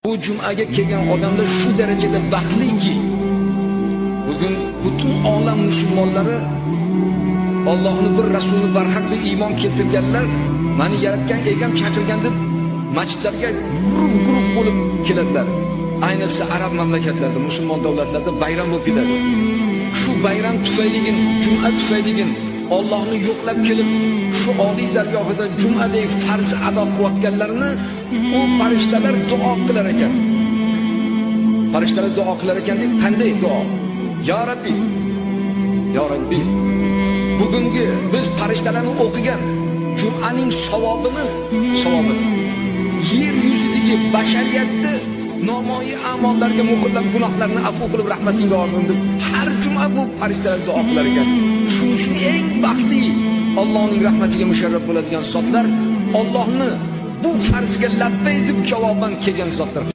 Bu jumaga kelgan odamlar shu darajada baxtliki, bugun butun olam musulmonlari Allohning bir rasuli barhaq deb iymon keltirganlar, meni yaratgan egam chaqirgan deb masjidlarga guruh bo'lib keladilar. Ayniqsa arab mamlakatlarida, musulmon davlatlarda bayram bo'lib ketadi. Shu bayram tufayligin, juma tufayligin Allohni yo'qlab kelib, shu oliy dargohida jumadek farz ado qilayotganlarni u farishtalar duo qilar ekan. Farishtalar duo qilar ekan deb qanday duo? Ya Rabbi, ya Rabbi, bugungi biz farishtalarni o'qigan jumaning savobini yer yuzidagi bashariyatni nomoyi amallarga muhrlab, gunohlarni afv qilib rahmatingga olgin deb har juma bu farishtalar duo qilar ekan. Shuning uchun eng baxtli, Allohning rahmatiga musharraf bo'ladigan zotlar Allohni bu farzga labbay deb javoban kelgan zotlar.